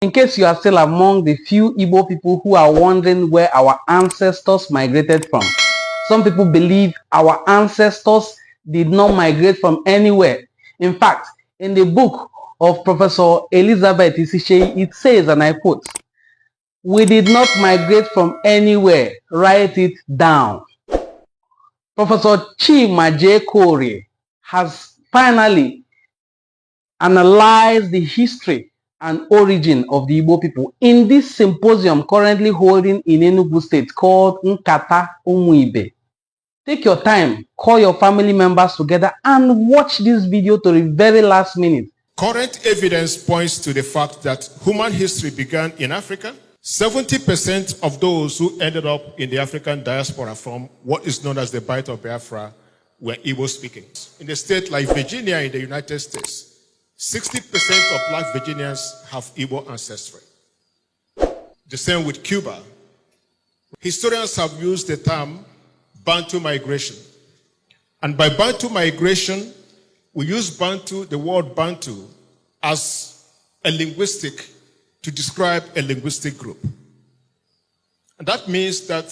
In case you are still among the few Igbo people who are wondering where our ancestors migrated from, some people believe our ancestors did not migrate from anywhere. In fact, in the book of Professor Elizabeth Isishe, it says, and I quote, "We did not migrate from anywhere. Write it down." Professor Korieh has finally analyzed the history and origin of the Igbo people in this symposium currently holding in Enugu State called Nkata Umuibe. Take your time, call your family members together and watch this video to the very last minute. Current evidence points to the fact that human history began in Africa. 70% of those who ended up in the African diaspora from what is known as the Bight of Biafra were Igbo speaking. In a state like Virginia in the United States, 60% of Black Virginians have Igbo ancestry. The same with Cuba. Historians have used the term Bantu migration. And by Bantu migration, we use Bantu, the word Bantu, as a linguistic to describe a linguistic group. And that means that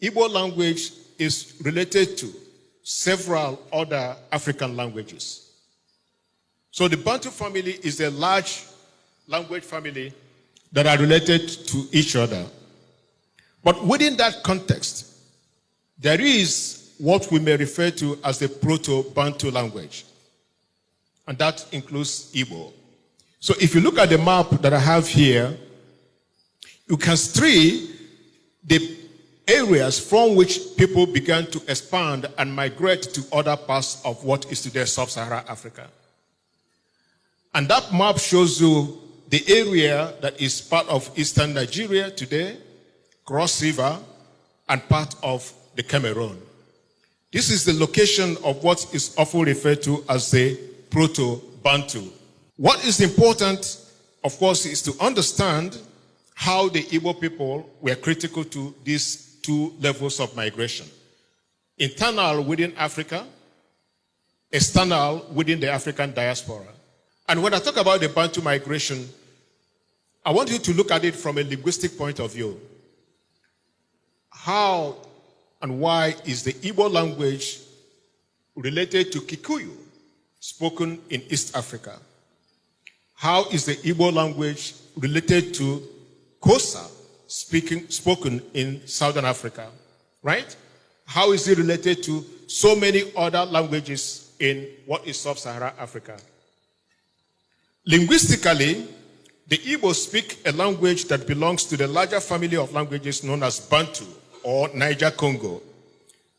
Igbo language is related to several other African languages. So the Bantu family is a large language family that are related to each other. But within that context, there is what we may refer to as the Proto-Bantu language. And that includes Igbo. So if you look at the map that I have here, you can see the areas from which people began to expand and migrate to other parts of what is today sub-Saharan Africa. And that map shows you the area that is part of eastern Nigeria today, Cross River, and part of the Cameroon. This is the location of what is often referred to as the Proto-Bantu. What is important, of course, is to understand how the Igbo people were critical to these two levels of migration. Internal within Africa, external within the African diaspora. And when I talk about the Bantu migration, I want you to look at it from a linguistic point of view. How and why is the Igbo language related to Kikuyu, spoken in East Africa? How is the Igbo language related to Xhosa, spoken in Southern Africa, right? How is it related to so many other languages in what is sub-Saharan Africa? Linguistically, the Igbo speak a language that belongs to the larger family of languages known as Bantu or Niger-Congo.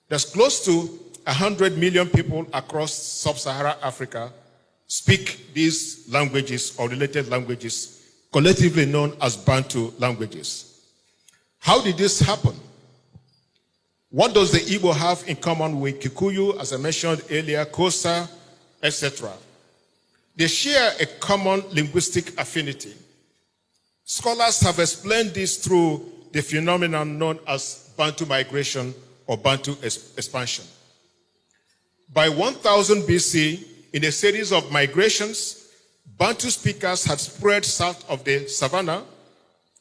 There's close to 100 million people across sub-Saharan Africa speak these languages or related languages, collectively known as Bantu languages. How did this happen? What does the Igbo have in common with Kikuyu, as I mentioned earlier, Xhosa, etc.? They share a common linguistic affinity. Scholars have explained this through the phenomenon known as Bantu migration or Bantu expansion. By 1000 BC, in a series of migrations, Bantu speakers had spread south of the savannah,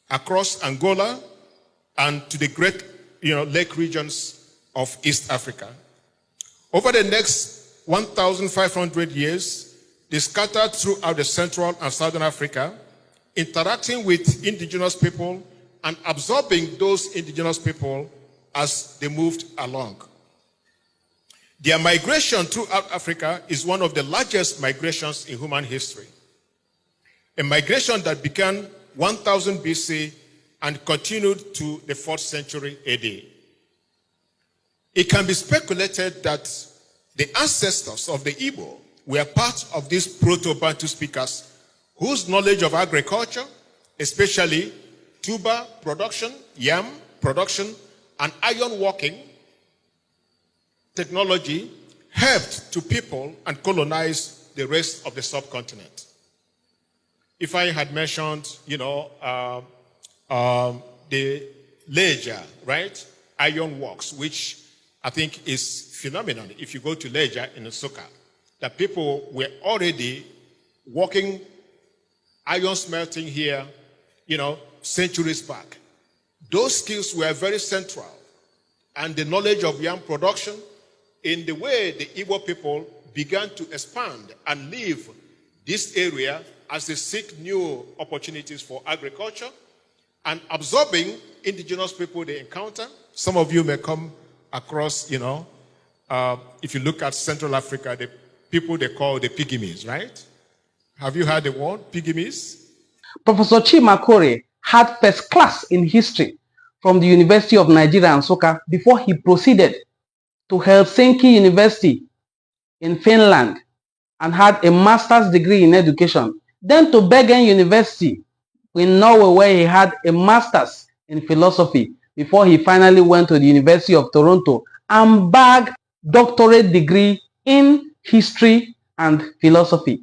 across Angola, and to the great lake regions of East Africa. Over the next 1,500 years, they scattered throughout the Central and Southern Africa, interacting with indigenous people and absorbing those indigenous people as they moved along. Their migration throughout Africa is one of the largest migrations in human history. A migration that began 1000 BC and continued to the 4th century AD. It can be speculated that the ancestors of the Igbo were part of these Proto-Bantu speakers whose knowledge of agriculture, especially tuber production, yam production, and iron working technology helped to people and colonize the rest of the subcontinent. If I had mentioned, the Leja, right? Iron works, which I think is phenomenal. If you go to Leja in Nsukka, that people were already working iron smelting here, centuries back. Those skills were very central. And the knowledge of yam production in the way the Igbo people began to expand and leave this area as they seek new opportunities for agriculture and absorbing indigenous people they encounter. Some of you may come across, if you look at Central Africa, the people they call the pygmies, right? Have you heard the word pygmies? Professor Chima Korieh had first class in history from the University of Nigeria and Nsukka before he proceeded to Helsinki University in Finland and had a master's degree in education. Then to Bergen University in Norway, where he had a master's in philosophy before he finally went to the University of Toronto and bagged doctorate degree in history and philosophy.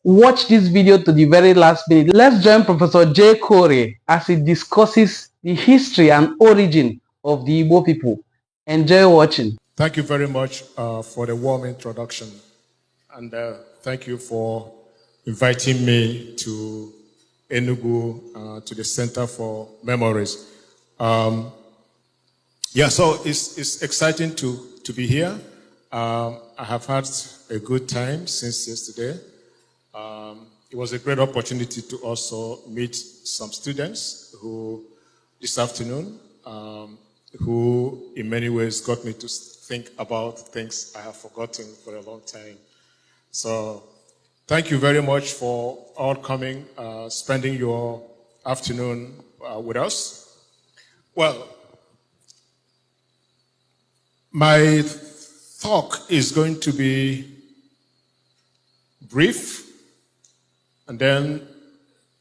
Watch this video to the very last minute. Let's join Professor J. Korieh as he discusses the history and origin of the Igbo people. Enjoy watching. Thank you very much for the warm introduction. And thank you for inviting me to Enugu, to the Center for Memories. So it's exciting to be here. I have had a good time since yesterday. It was a great opportunity to also meet some students who, this afternoon, who in many ways got me to think about things I have forgotten for a long time. So thank you very much for all coming, spending your afternoon with us. Well, my talk is going to be brief, and then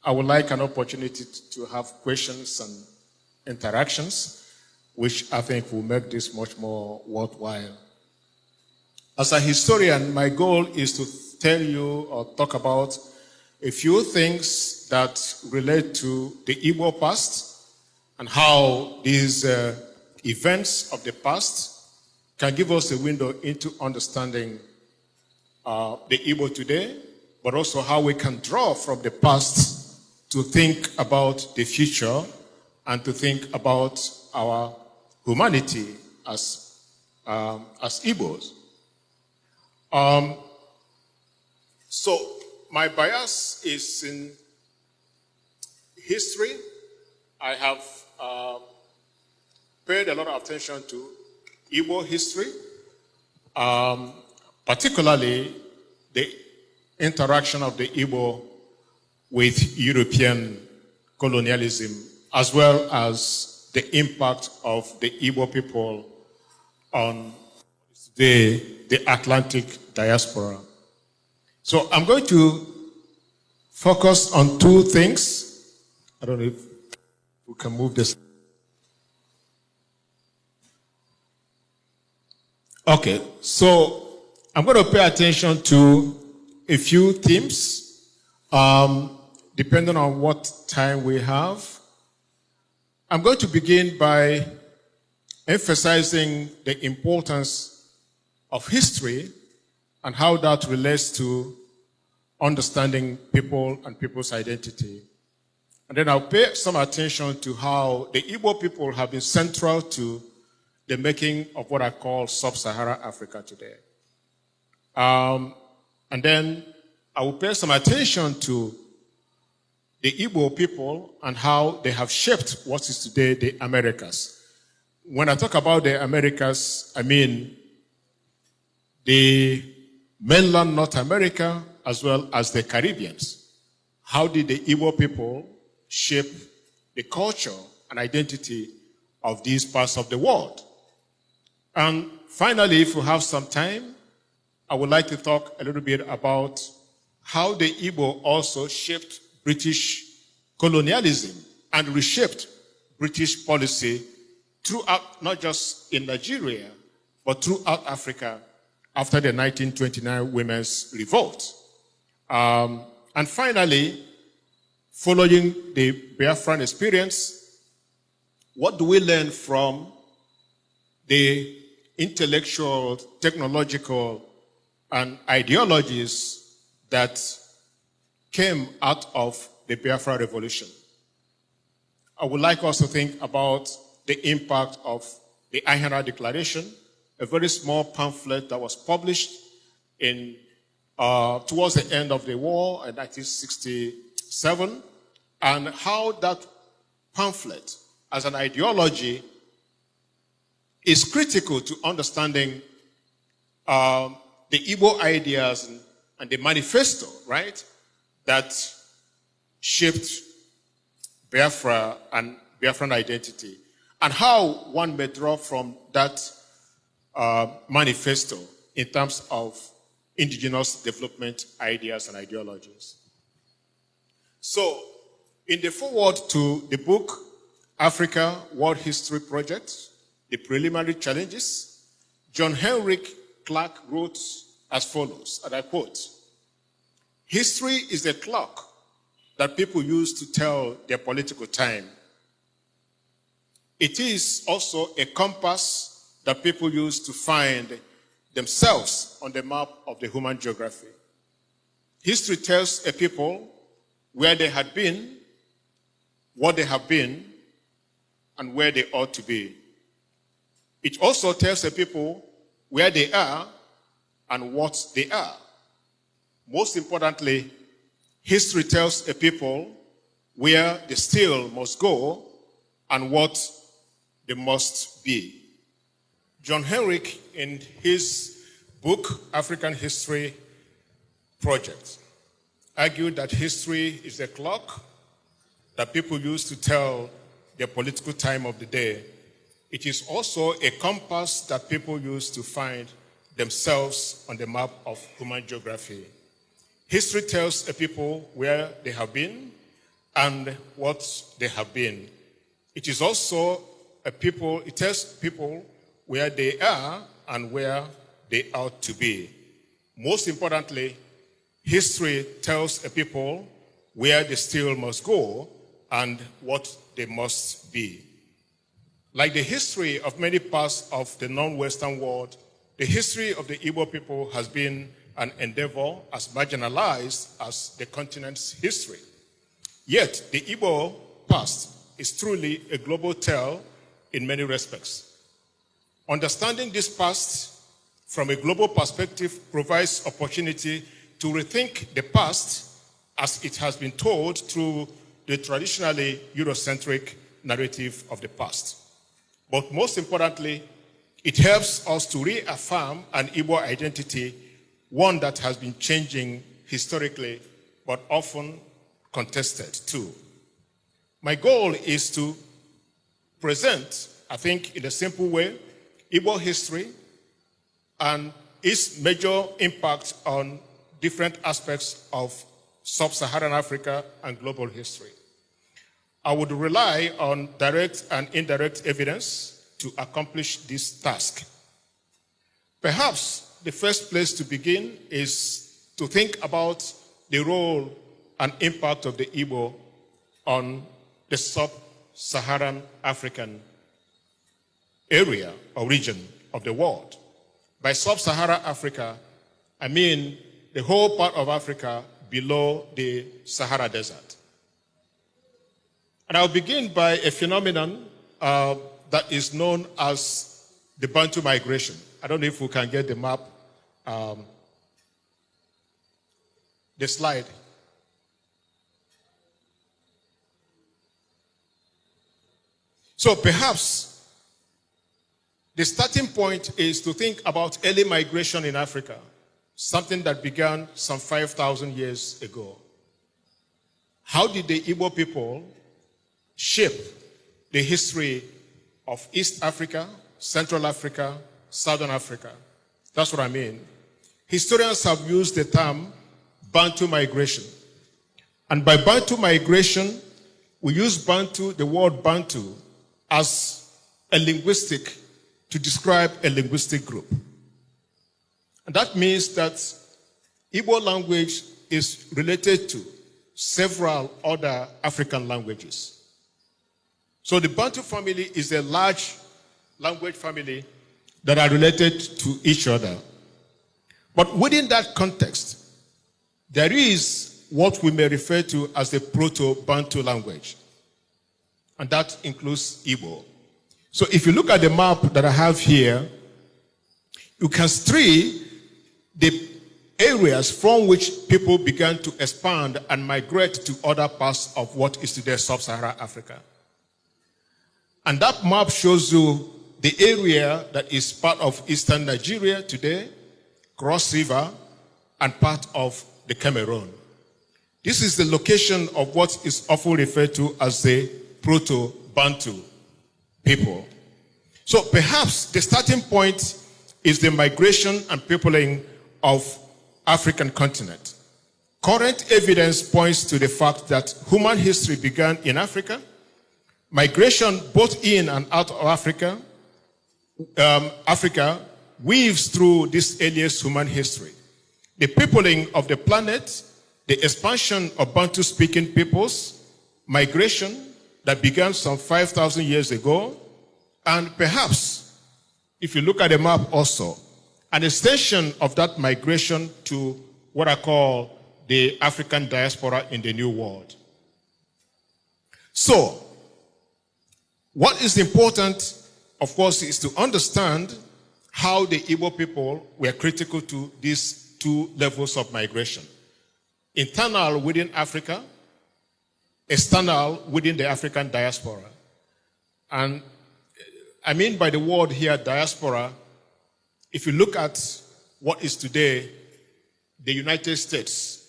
I would like an opportunity to have questions and interactions, which I think will make this much more worthwhile. As a historian, my goal is to tell you or talk about a few things that relate to the Igbo past and how these events of the past can give us a window into understanding the Igbo today, but also how we can draw from the past to think about the future and to think about our humanity as Igbos. So my bias is in history. I have paid a lot of attention to Igbo history, particularly the interaction of the Igbo with European colonialism, as well as the impact of the Igbo people on the Atlantic diaspora. So I'm going to focus on two things. I don't know if we can move this. Okay, so I'm going to pay attention to a few themes, depending on what time we have. I'm going to begin by emphasizing the importance of history and how that relates to understanding people and people's identity. And then I'll pay some attention to how the Igbo people have been central to the making of what I call sub-Saharan Africa today. And then I will pay some attention to the Igbo people and how they have shaped what is today the Americas. When I talk about the Americas, I mean the mainland North America as well as the Caribbeans. How did the Igbo people shape the culture and identity of these parts of the world? And finally, if we have some time, I would like to talk a little bit about how the Igbo also shaped British colonialism and reshaped British policy throughout, not just in Nigeria, but throughout Africa after the 1929 Women's Revolt. And finally, following the Biafran experience, what do we learn from the intellectual, technological, and ideologies that came out of the Biafra Revolution. I would like us to think about the impact of the Ahara Declaration, a very small pamphlet that was published towards the end of the war in 1967, and how that pamphlet as an ideology is critical to understanding the Igbo ideas and the manifesto, right, that shaped Biafra and Biafran identity, and how one may draw from that manifesto in terms of indigenous development ideas and ideologies. So, in the foreword to the book, Africa World History Project, The Preliminary Challenges, John Henrik Clarke wrote as follows, and I quote, "History is a clock that people use to tell their political time. It is also a compass that people use to find themselves on the map of the human geography. History tells a people where they had been, what they have been, and where they ought to be. It also tells a people where they are and what they are. Most importantly, history tells a people where they still must go and what they must be." John Henrik, in his book, African History Project, argued that history is a clock that people use to tell their political time of the day. It is also a compass that people use to find themselves on the map of human geography. History tells a people where they have been and what they have been. It is also it tells people where they are and where they ought to be. Most importantly, history tells a people where they still must go and what they must be. Like the history of many parts of the non-Western world, the history of the Igbo people has been an endeavor as marginalized as the continent's history. Yet, the Igbo past is truly a global tale in many respects. Understanding this past from a global perspective provides opportunity to rethink the past as it has been told through the traditionally Eurocentric narrative of the past. But most importantly, it helps us to reaffirm an Igbo identity, one that has been changing historically, but often contested too. My goal is to present, I think in a simple way, Igbo history and its major impact on different aspects of sub-Saharan Africa and global history. I would rely on direct and indirect evidence to accomplish this task. Perhaps the first place to begin is to think about the role and impact of the Igbo on the sub-Saharan African area or region of the world. By sub-Saharan Africa, I mean the whole part of Africa below the Sahara Desert. And I'll begin by a phenomenon that is known as the Bantu Migration. I don't know if we can get the map, the slide. So perhaps the starting point is to think about early migration in Africa, something that began some 5,000 years ago. How did the Igbo people shape the history of East Africa, Central Africa, Southern Africa? That's what I mean. Historians have used the term Bantu migration. And by Bantu migration, we use Bantu, the word Bantu, as a linguistic to describe a linguistic group. And that means that Igbo language is related to several other African languages. So the Bantu family is a large language family that are related to each other. But within that context, there is what we may refer to as the Proto-Bantu language, and that includes Igbo. So if you look at the map that I have here, you can see the areas from which people began to expand and migrate to other parts of what is today sub-Saharan Africa. And that map shows you the area that is part of eastern Nigeria today, Cross River, and part of the Cameroon. This is the location of what is often referred to as the Proto-Bantu people. So perhaps the starting point is the migration and peopling of African continent. Current evidence points to the fact that human history began in Africa. Migration both in and out of Africa weaves through this earliest human history. The peopling of the planet, the expansion of Bantu-speaking peoples, migration that began some 5,000 years ago, and perhaps, if you look at the map also, an extension of that migration to what I call the African diaspora in the New World. So, what is important, of course, is to understand how the Igbo people were critical to these two levels of migration. Internal within Africa, external within the African diaspora. And I mean by the word here, diaspora, if you look at what is today the United States,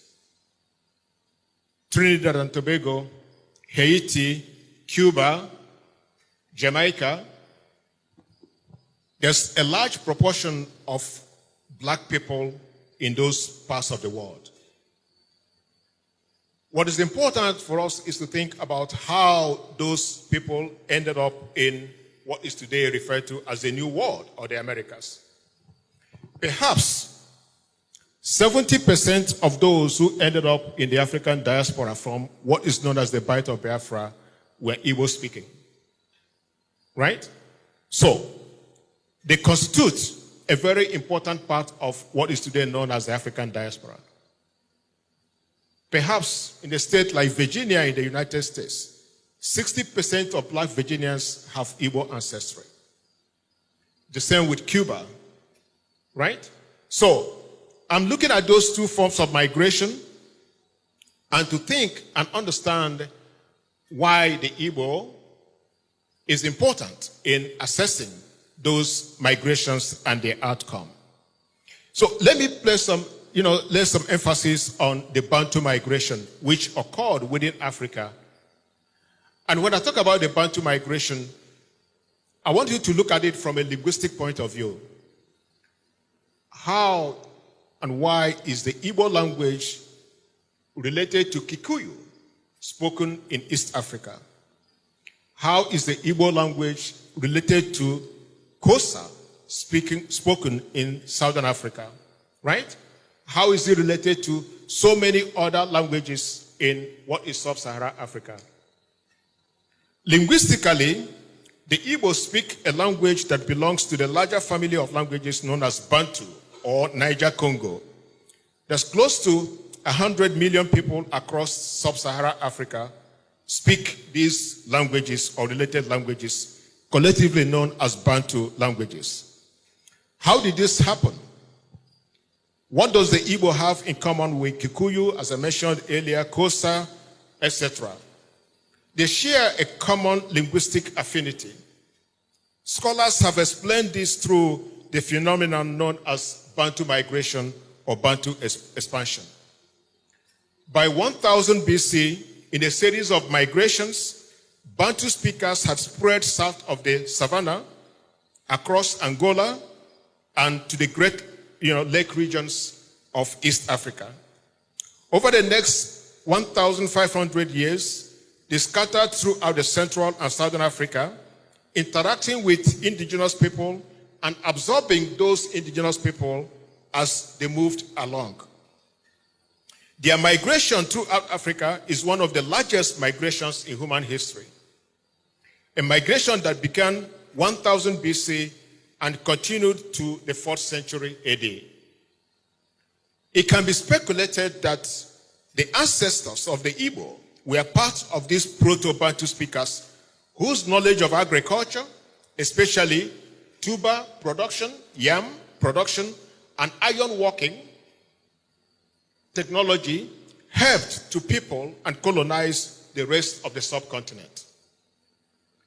Trinidad and Tobago, Haiti, Cuba, Jamaica, there's a large proportion of black people in those parts of the world. What is important for us is to think about how those people ended up in what is today referred to as the New World or the Americas. Perhaps 70% of those who ended up in the African diaspora from what is known as the Bight of Biafra were Igbo speaking. Right? So, they constitute a very important part of what is today known as the African diaspora. Perhaps in a state like Virginia in the United States, 60% of black Virginians have Igbo ancestry. The same with Cuba, right? So, I'm looking at those two forms of migration and to think and understand why the Igbo is important in assessing those migrations and their outcome. So let me place some, lay some emphasis on the Bantu migration, which occurred within Africa. And when I talk about the Bantu migration, I want you to look at it from a linguistic point of view. How and why is the Igbo language related to Kikuyu, spoken in East Africa? How is the Igbo language related to Xhosa, spoken in Southern Africa, right? How is it related to so many other languages in what is sub-Saharan Africa? Linguistically, the Igbo speak a language that belongs to the larger family of languages known as Bantu or Niger-Congo. There's close to 100 million people across sub-Saharan Africa speak these languages or related languages, collectively known as Bantu languages. How did this happen? What does the Igbo have in common with Kikuyu, as I mentioned earlier, Xhosa, etc.? They share a common linguistic affinity. Scholars have explained this through the phenomenon known as Bantu migration or Bantu expansion. By 1000 BC, in a series of migrations, Bantu speakers had spread south of the savannah, across Angola, and to the great lake regions of East Africa. Over the next 1,500 years, they scattered throughout the Central and Southern Africa, interacting with indigenous people and absorbing those indigenous people as they moved along. Their migration throughout Africa is one of the largest migrations in human history. A migration that began 1000 BC and continued to the 4th century AD. It can be speculated that The ancestors of the Igbo were part of these proto-Bantu speakers whose knowledge of agriculture, especially tuber production, yam production, and iron working technology helped to people and colonize the rest of the subcontinent.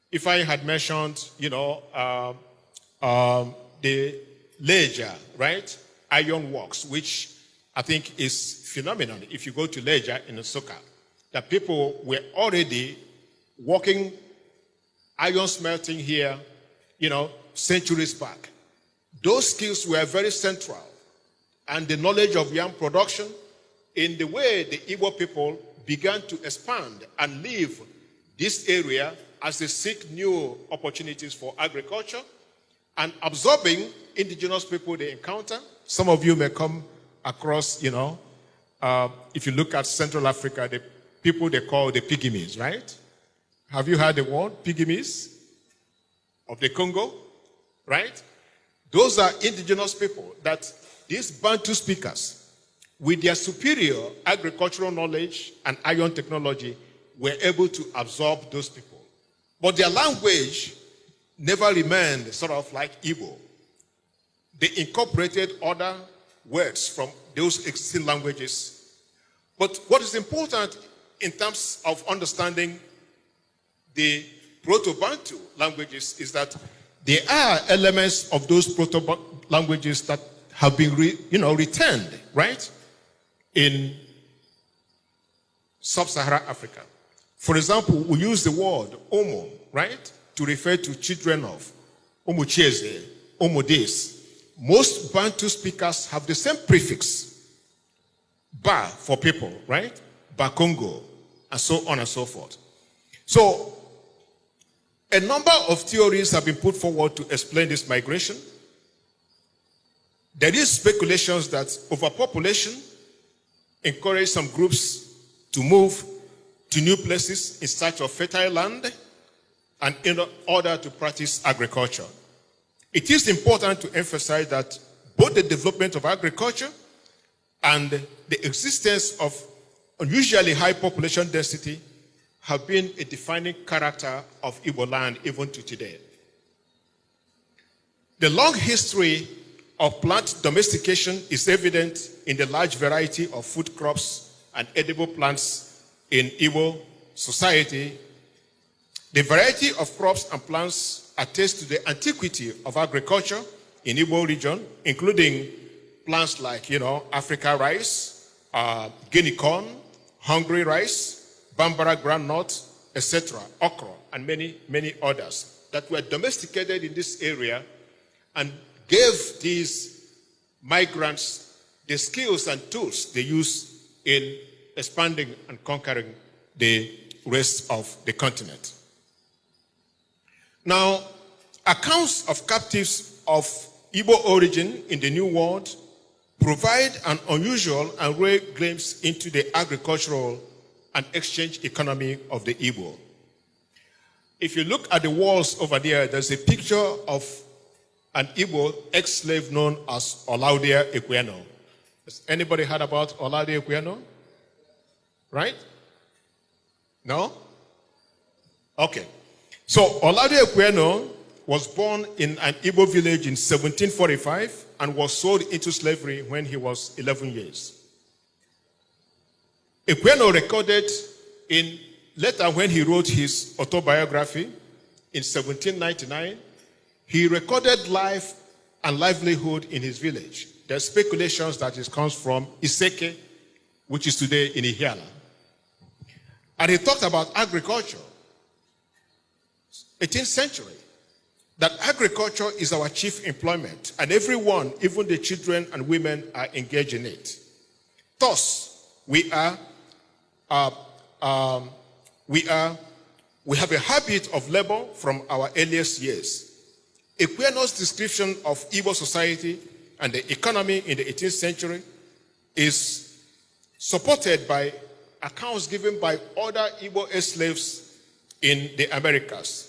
If I had mentioned, the Leja, right? Iron works, which I think is phenomenal. If you go to Leja in Nsukka, that people were already working iron smelting here, centuries back. Those skills were very central. And the knowledge of yam production in the way the Igbo people began to expand and leave this area as they seek new opportunities for agriculture and absorbing indigenous people they encounter. Some of you may come across, if you look at Central Africa, the people they call the Pygmies, right? Have you heard the word Pygmies of the Congo, right? Those are indigenous people that these Bantu speakers, with their superior agricultural knowledge and iron technology, were able to absorb those people. But their language never remained sort of like Igbo. They incorporated other words from those existing languages. But what is important in terms of understanding the Proto-Bantu languages is that there are elements of those proto-languages that have been retained, right, in sub-Saharan Africa. For example, we use the word Omo, right, to refer to children of Omocheze, Omodes. Most Bantu speakers have the same prefix, Ba for people, right, Bakongo, and so on and so forth. So, a number of theories have been put forward to explain this migration. There is speculations that overpopulation encouraged some groups to move to new places in search of fertile land and in order to practice agriculture. It is important to emphasize that both the development of agriculture and the existence of unusually high population density have been a defining character of Igboland even to today. The long history of plant domestication is evident in the large variety of food crops and edible plants in Igbo society. The variety of crops and plants attest to the antiquity of agriculture in Igbo region, including plants like, Africa rice, Guinea corn, Hungary rice, Bambara groundnut, etc., okra, and many, many others that were domesticated in this area and gave these migrants the skills and tools they use in expanding and conquering the rest of the continent. Now, accounts of captives of Igbo origin in the New World provide an unusual and rare glimpse into the agricultural and exchange economy of the Igbo. If you look at the walls over there, there's a picture of an Igbo ex-slave known as Ochie-081625. Has anybody heard about Ochie-081625? Right? No? Okay. So Ochie-081625 was born in an Igbo village in 1745 and was sold into slavery when he was 11 years. Ekweno recorded later when he wrote his autobiography in 1799, he recorded life and livelihood in his village. There are speculations that it comes from Iseke, which is today in Ihiala. And he talked about agriculture, 18th century, that agriculture is our chief employment, and everyone, even the children and women, are engaged in it. Thus, we have a habit of labor from our earliest years. Ekweno's description of Igbo society and the economy in the 18th century is supported by accounts given by other Igbo slaves in the Americas.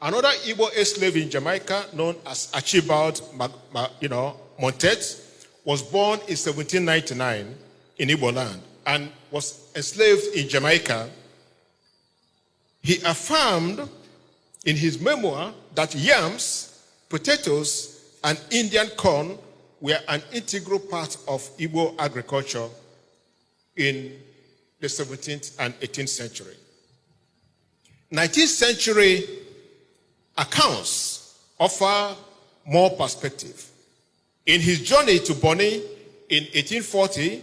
Another Igbo slave in Jamaica, known as Archibald Montet, was born in 1799 in Igboland and was enslaved in Jamaica, he affirmed in his memoir that yams, potatoes, and Indian corn were an integral part of Igbo agriculture in the 17th and 18th century. 19th century accounts offer more perspective. In his journey to Bonny in 1840,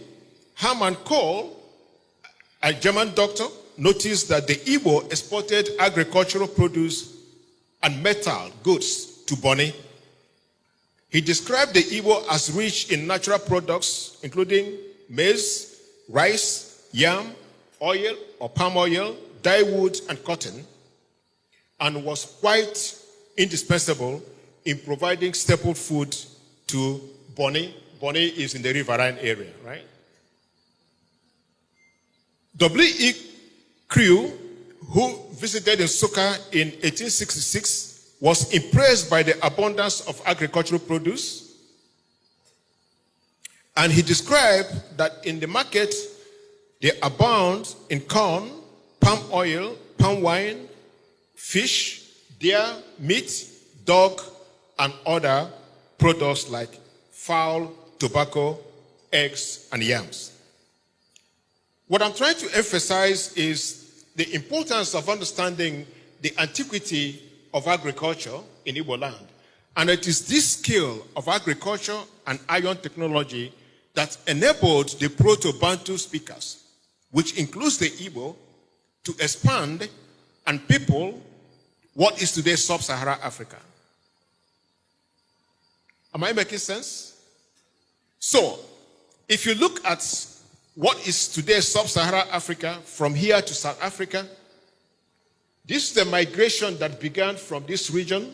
Hermann Kohl, a German doctor, noticed that the Igbo exported agricultural produce and metal goods to Bonny. He described the Igbo as rich in natural products, including maize, rice, yam, oil or palm oil, dyewood, and cotton, and was quite indispensable in providing staple food to Bonny. Bonny is in the riverine area, right? W.E. Crew, who visited in Nsukka in 1866, was impressed by the abundance of agricultural produce, and he described that in the market they abound in corn, palm oil, palm wine, fish, deer, meat, dog, and other products like fowl, tobacco, eggs, and yams. What I'm trying to emphasize is the importance of understanding the antiquity of agriculture in Igboland. And it is this skill of agriculture and iron technology that enabled the Proto-Bantu speakers, which includes the Igbo, to expand and people what is today sub-Saharan Africa. Am I making sense? So, if you look at what is today sub-Saharan Africa from here to South Africa, this is the migration that began from this region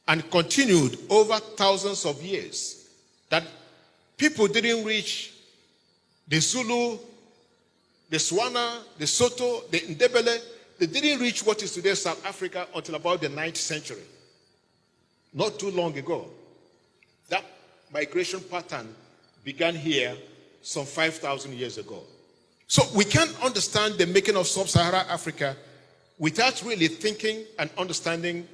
and continued over thousands of years. That people didn't reach the Zulu, the Swana, the Soto, the Ndebele. They didn't reach what is today South Africa until about the 9th century. Not too long ago. That migration pattern began here some 5,000 years ago. So we can't understand the making of sub-Saharan Africa without really thinking and understanding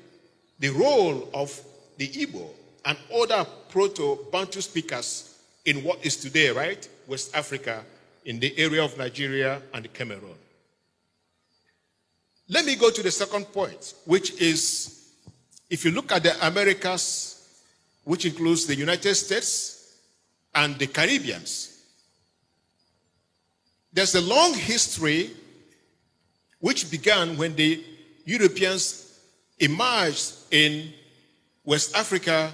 the role of the Igbo and other Proto-Bantu speakers in what is today, right, West Africa, in the area of Nigeria and Cameroon. Let me go to the second point, which is, if you look at the Americas, which includes the United States and the Caribbeans, there's a long history which began when the Europeans emerged in West Africa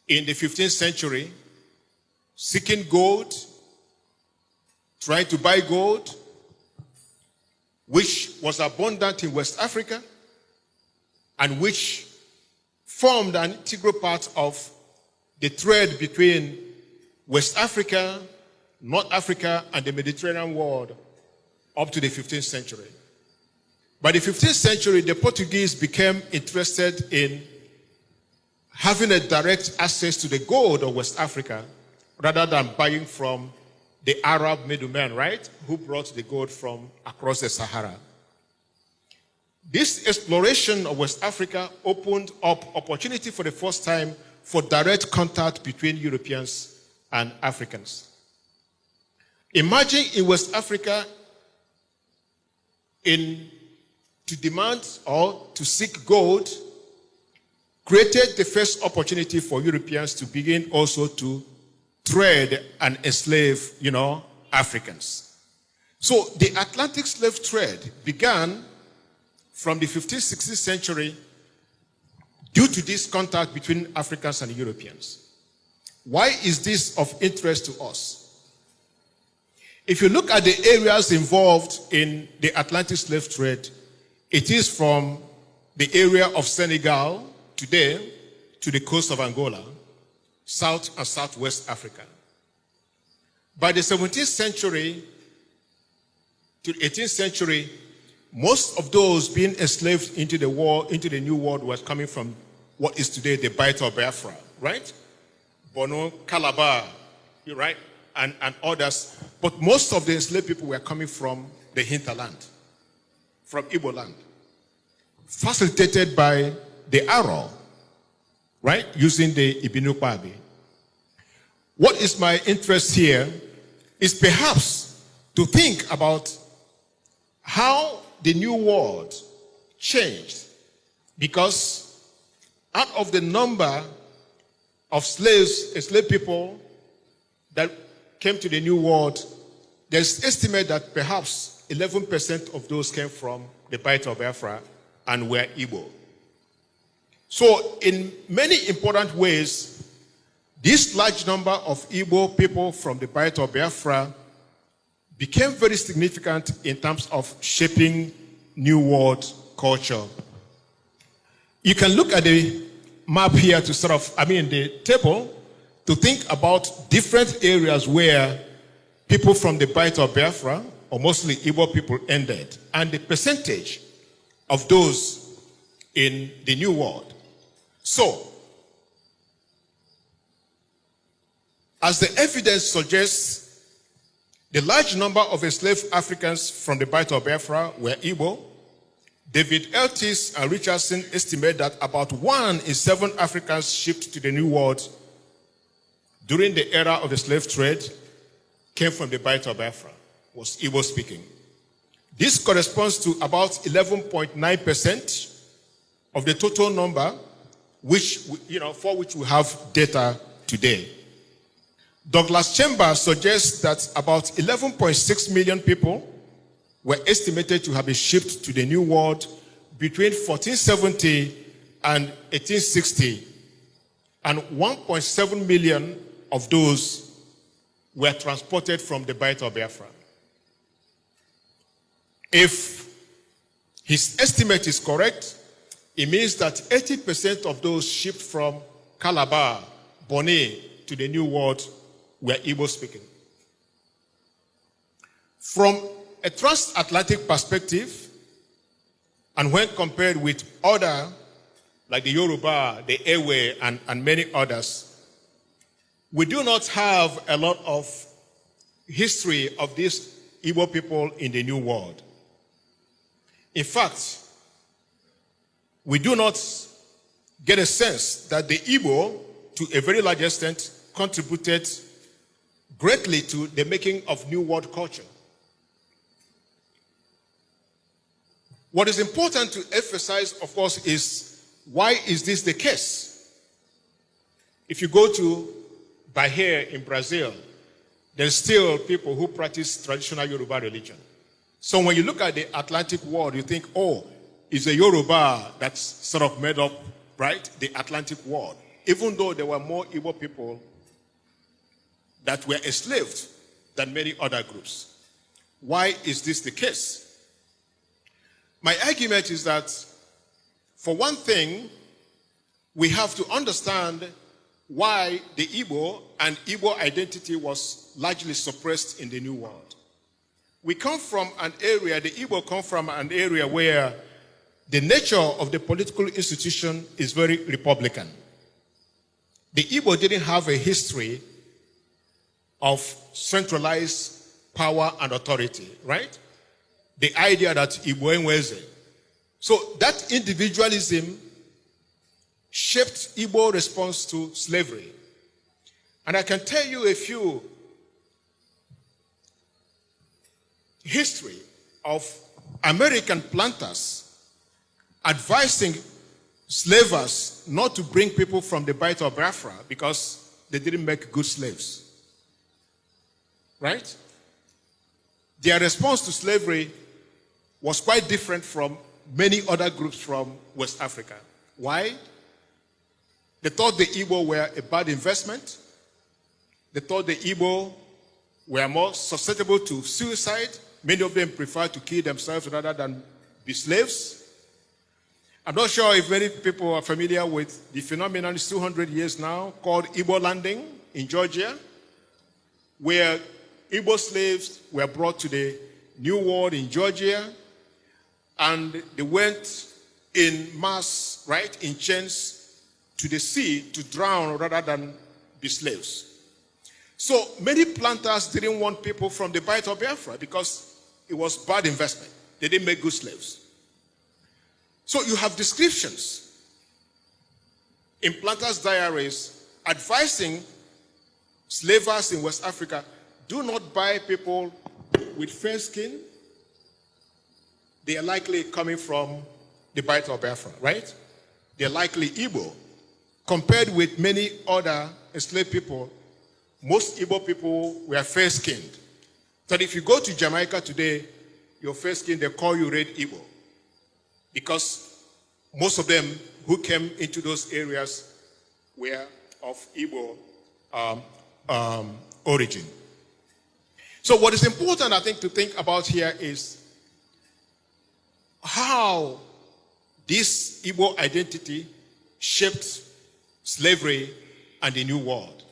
in the 15th century, seeking gold, trying to buy gold, which was abundant in West Africa and which formed an integral part of the trade between West Africa, North Africa, and the Mediterranean world up to the 15th century. By the 15th century, the Portuguese became interested in having a direct access to the gold of West Africa rather than buying from the Arab middlemen, right, who brought the gold from across the Sahara. This exploration of West Africa opened up opportunity for the first time for direct contact between Europeans and Africans. Imagine in West Africa to demand or to seek gold created the first opportunity for Europeans to begin also to trade and enslave, Africans. So the Atlantic slave trade began from the 15th, 16th century due to this contact between Africans and Europeans. Why is this of interest to us? If you look at the areas involved in the Atlantic slave trade, it is from the area of Senegal today to the coast of Angola, South and Southwest Africa. By the 17th century to the 18th century, most of those being enslaved into the New World was coming from what is today the Bight of Biafra, right? Bono, Calabar, right? and others. But most of the enslaved people were coming from the hinterland, from Igboland, facilitated by the Aro, right, using the Ibinukwabi. What is my interest here is perhaps to think about how the New World changed, because out of the number of enslaved people that came to the New World, there's estimate that perhaps 11% of those came from the Bight of Biafra and were Igbo. So in many important ways, this large number of Igbo people from the Bight of Biafra became very significant in terms of shaping New World culture. You can look at the map here to the table, to think about different areas where people from the Bight of Biafra, or mostly Igbo people, ended, and the percentage of those in the New World. So, as the evidence suggests, the large number of enslaved Africans from the Bight of Biafra were Igbo. David Eltis and Richardson estimate that about 1 in 7 Africans shipped to the New World during the era of the slave trade came from the Bight of Biafra, was Igbo speaking. This corresponds to about 11.9% of the total number, for which we have data today. Douglas Chambers suggests that about 11.6 million people were estimated to have been shipped to the New World between 1470 and 1860, and 1.7 million of those were transported from the Bight of Biafra. If his estimate is correct, it means that 80% of those shipped from Calabar, Bonny to the New World were Igbo speaking. From a transatlantic perspective, and when compared with other, like the Yoruba, the Ewe, and many others, we do not have a lot of history of these Igbo people in the New World. In fact, we do not get a sense that the Igbo, to a very large extent, contributed greatly to the making of New World culture. What is important to emphasize, of course, is why is this the case? If you go to Bahia in Brazil, there's still people who practice traditional Yoruba religion. So when you look at the Atlantic world, you think, oh, it's a Yoruba that's sort of made up, right, the Atlantic world. Even though there were more Igbo people that were enslaved than many other groups. Why is this the case? My argument is that, for one thing, we have to understand why the Igbo and Igbo identity was largely suppressed in the New World. We come from an area, the Igbo come from an area where the nature of the political institution is very republican. The Igbo didn't have a history of centralized power and authority, right? The idea that Igbo enweze. So that individualism shaped Igbo response to slavery. And I can tell you a few history of American planters advising slavers not to bring people from the Bight of Biafra because they didn't make good slaves. Right? Their response to slavery was quite different from many other groups from West Africa. Why? They thought the Igbo were a bad investment. They thought the Igbo were more susceptible to suicide. Many of them preferred to kill themselves rather than be slaves. I'm not sure if many people are familiar with the phenomenon, it's 200 years now, called Igbolanding in Georgia, where Igbo slaves were brought to the New World in Georgia, and they went in mass, right, in chains to the sea to drown rather than be slaves. So many planters didn't want people from the Bight of Biafra because it was bad investment. They didn't make good slaves. So you have descriptions in planters' diaries advising slavers in West Africa, do not buy people with fair skin. They are likely coming from the Bight of Biafra, right? They are likely Igbo. Compared with many other enslaved people, most Igbo people were fair-skinned. So if you go to Jamaica today, you're fair-skinned, they call you Red Igbo. Because most of them who came into those areas were of Igbo origin. So what is important, I think, to think about here is how this Igbo identity shaped slavery and the New World.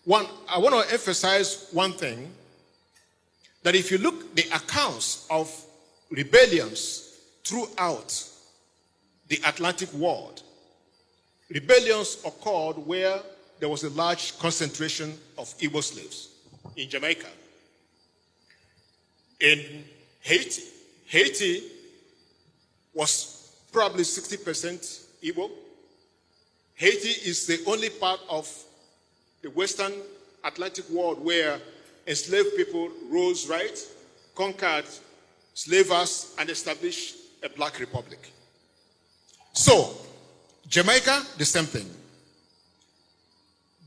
One, I want to emphasize one thing, that if you look at the accounts of rebellions throughout the Atlantic world, rebellions occurred where there was a large concentration of Igbo slaves. In Jamaica, in Haiti. Haiti was probably 60% Igbo. Haiti is the only part of the Western Atlantic world where enslaved people rose right, conquered slavers, and established a black republic. So, Jamaica, the same thing.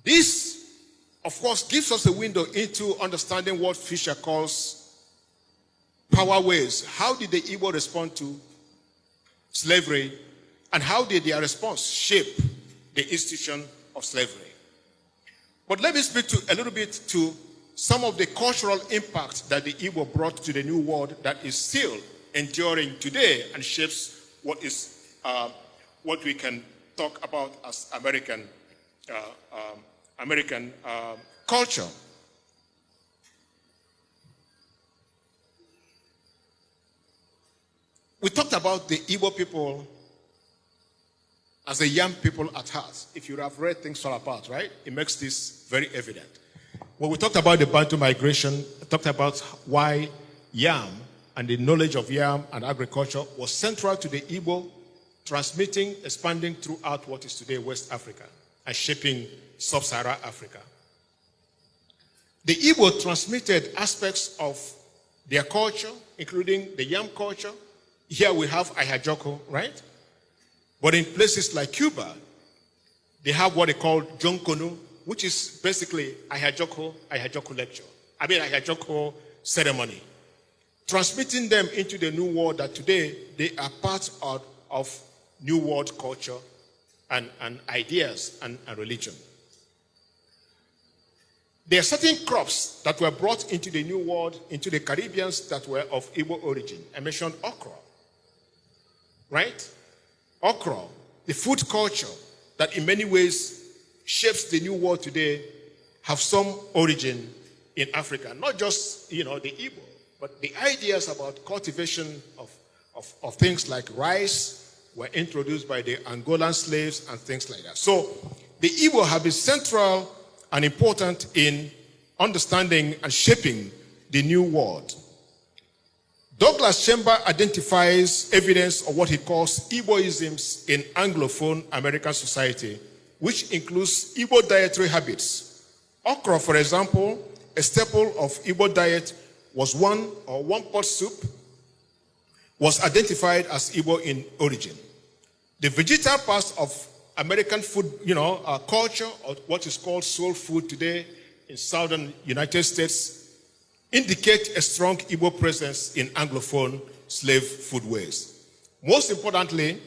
This, of course, gives us a window into understanding what Fisher calls power waves. How did the Igbo respond to slavery, and how did their response shape the institution of slavery? But let me speak a little bit to some of the cultural impact that the Igbo brought to the New World that is still enduring today and shapes what we can talk about as American culture. We talked about the Igbo people as a young people at heart. If you have read Things Fall Apart, right? It makes this very evident. When we talked about the Bantu migration, we talked about why yam and the knowledge of yam and agriculture was central to the Igbo, transmitting, expanding throughout what is today West Africa and shaping sub-Saharan Africa. The Igbo transmitted aspects of their culture, including the yam culture. Here we have Ayajoko, right? But in places like Cuba, they have what they call Jonkonu, which is basically Ayajoko lecture. Ayajoko ceremony. Transmitting them into the New World that today they are part of New World culture and ideas and religion. There are certain crops that were brought into the New World, into the Caribbeans, that were of Igbo origin. I mentioned okra, right? Okra, the food culture that in many ways shapes the New World today, have some origin in Africa. Not just, the Igbo, but the ideas about cultivation of things like rice were introduced by the Angolan slaves and things like that. So the Igbo have been central and important in understanding and shaping the New World. Douglas Chamber identifies evidence of what he calls Igboisms in Anglophone American society, which includes Igbo dietary habits. Okra, for example, a staple of Igbo diet, was one pot soup, was identified as Igbo in origin. The vegetal parts of American food, culture, or what is called soul food today in southern United States, indicate a strong Igbo presence in Anglophone slave foodways. Most importantly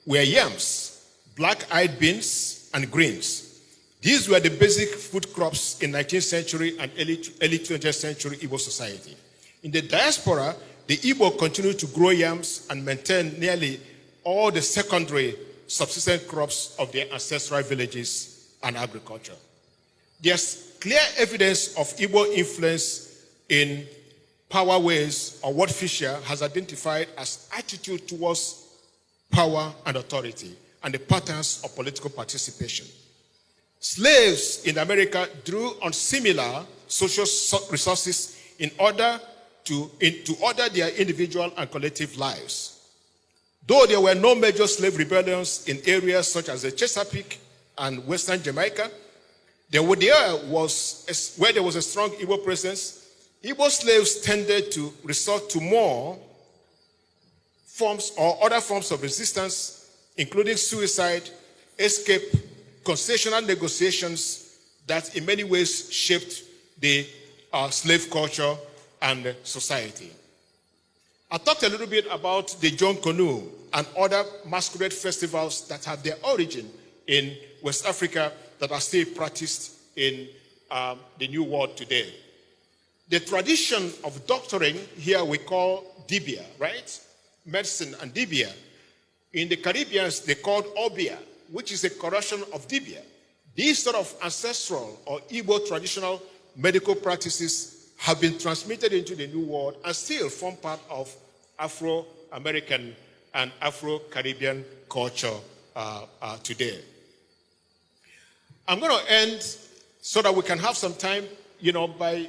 were yams, black-eyed beans, and greens. These were the basic food crops in 19th century and early 20th century Igbo society. In the diaspora, the Igbo continued to grow yams and maintain nearly all the secondary subsistence crops of their ancestral villages and agriculture. There's clear evidence of Igbo influence in power ways, or what Fisher has identified as attitude towards power and authority, and the patterns of political participation. Slaves in America drew on similar social resources in order to order their individual and collective lives. Though there were no major slave rebellions in areas such as the Chesapeake and Western Jamaica, where there was a strong Igbo presence, Igbo slaves tended to resort to more forms or other forms of resistance, including suicide, escape, concessional negotiations that in many ways shaped the slave culture and society. I talked a little bit about the John Canoe and other masquerade festivals that have their origin in West Africa that are still practiced in the New World today. The tradition of doctoring here we call dibia, right? Medicine and dibia. In the Caribbean, they called obia, which is a corruption of dibia. These sort of ancestral or Igbo traditional medical practices have been transmitted into the New World and still form part of Afro-American and Afro-Caribbean culture today. I'm going to end so that we can have some time, by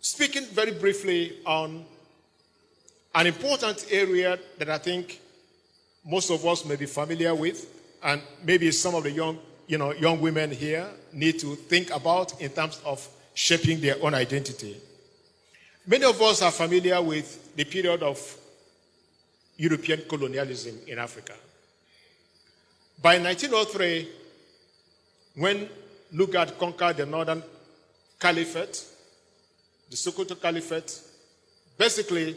speaking very briefly on an important area that I think most of us may be familiar with, and maybe some of the young women here need to think about in terms of shaping their own identity. Many of us are familiar with the period of European colonialism in Africa. By 1903, when Lugard conquered the Northern Caliphate, the Sokoto Caliphate, basically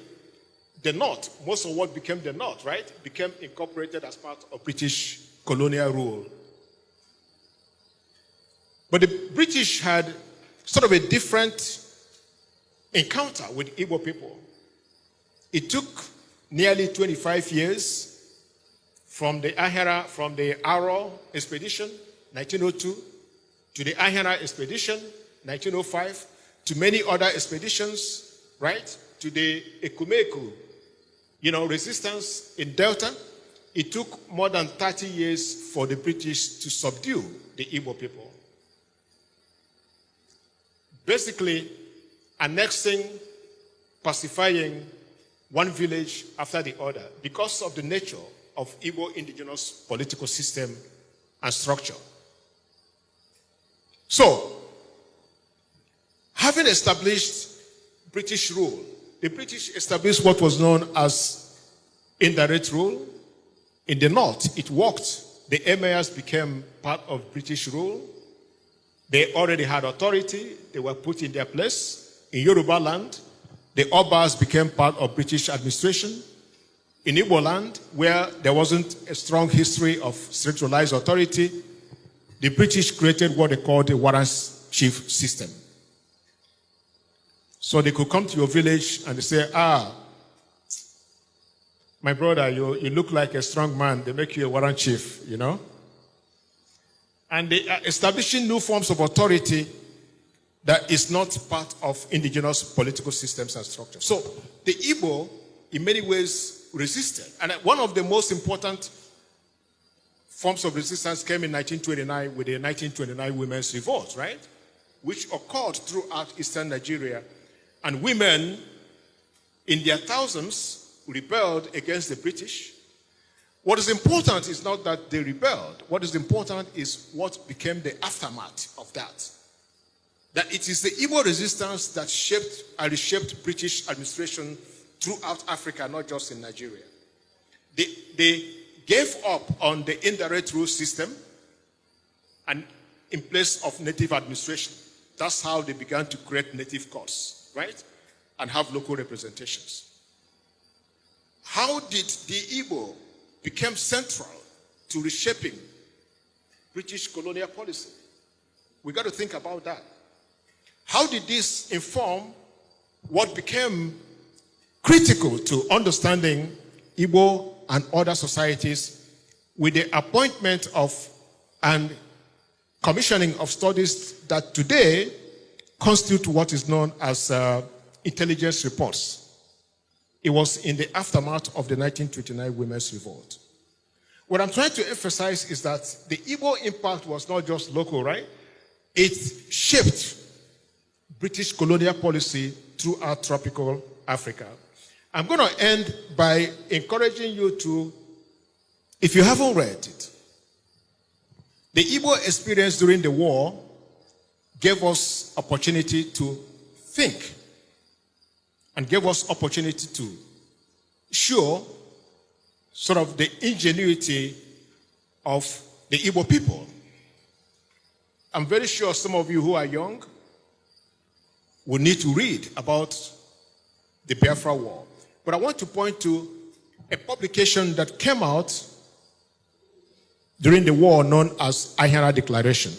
the North, most of what became the North, right, became incorporated as part of British colonial rule. But the British had sort of a different encounter with Igbo people. It took nearly 25 years from the Aro expedition, 1902, to the Ahara expedition, 1905, to many other expeditions, right, to the Ekumeku, resistance in Delta. It took more than 30 years for the British to subdue the Igbo people. Basically, annexing, pacifying one village after the other because of the nature of Igbo indigenous political system and structure. So, having established British rule, the British established what was known as indirect rule. In the North, it worked. The emirs became part of British rule. They already had authority. They were put in their place. In Yoruba land, the Obas became part of British administration. In Igboland, where there wasn't a strong history of centralized authority, the British created what they called the warrant chief system. So they could come to your village and they say, my brother, you look like a strong man. They make you a warrant chief, And they are establishing new forms of authority that is not part of indigenous political systems and structures. So the Igbo, in many ways, resisted. And one of the most important forms of resistance came in 1929 with the 1929 Women's Revolt, right? Which occurred throughout eastern Nigeria. And women, in their thousands, rebelled against the British. What is important is not that they rebelled. What is important is what became the aftermath of that. That it is the Igbo resistance that shaped and reshaped British administration throughout Africa, not just in Nigeria. They gave up on the indirect rule system and in place of native administration. That's how they began to create native courts, right? And have local representations. How did the Igbo become central to reshaping British colonial policy? We got to think about that. How did this inform what became critical to understanding Igbo and other societies with the appointment of and commissioning of studies that today constitute what is known as intelligence reports? It was in the aftermath of the 1929 Women's Revolt. What I'm trying to emphasize is that the Igbo impact was not just local, right? It shaped British colonial policy throughout tropical Africa. I'm going to end by encouraging you to, if you haven't read it, the Igbo experience during the war gave us opportunity to think and gave us opportunity to show sort of the ingenuity of the Igbo people. I'm very sure some of you who are young will need to read about the Biafra War. But I want to point to a publication that came out during the war known as Ahara Declaration.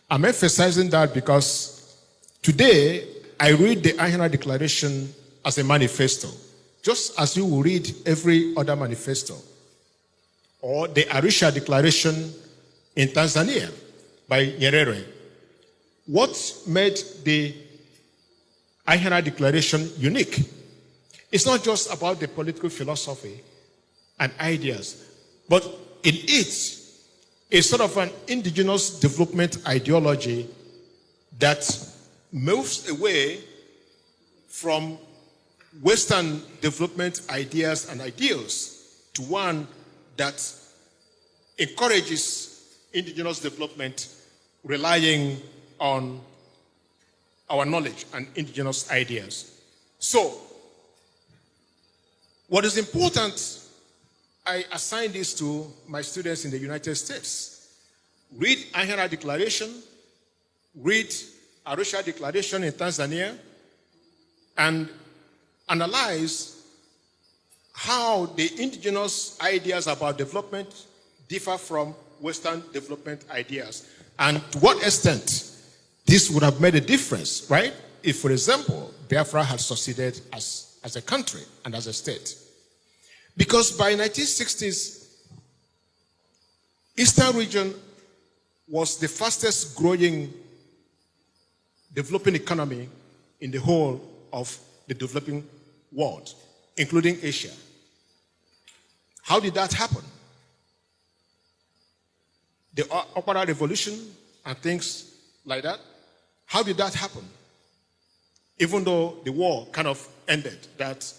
I'm emphasizing that because today I read the Ahara Declaration as a manifesto, just as you will read every other manifesto, or the Arusha Declaration in Tanzania by Nyerere. What made the Ahara Declaration unique? It's not just about the political philosophy and ideas, but in it is sort of an indigenous development ideology that moves away from Western development ideas and ideals to one that encourages indigenous development relying on our knowledge and indigenous ideas. So, what is important, I assign this to my students in the United States. Read Ahara Declaration, read Arusha Declaration in Tanzania, and analyze how the indigenous ideas about development differ from Western development ideas, and to what extent this would have made a difference, right? If, for example, Biafra had succeeded as a country and as a state. Because by 1960s, Eastern region was the fastest growing developing economy in the whole of the developing world, including Asia. How did that happen? The Opera Revolution and things like that. How did that happen? Even though the war kind of ended that,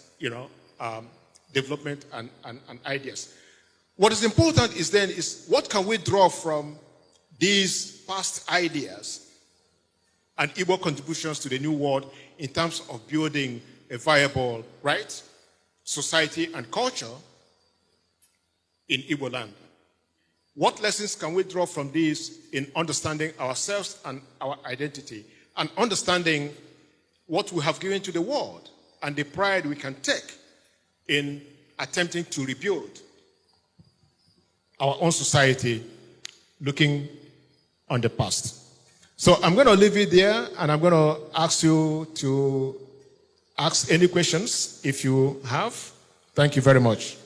development and ideas. What is important is then is what can we draw from these past ideas and Igbo contributions to the new world in terms of building a viable, right, society and culture in Igboland? What lessons can we draw from these in understanding ourselves and our identity, and understanding what we have given to the world and the pride we can take in attempting to rebuild our own society looking on the past? So I'm going to leave it there, and I'm going to ask you to ask any questions if you have. Thank you very much.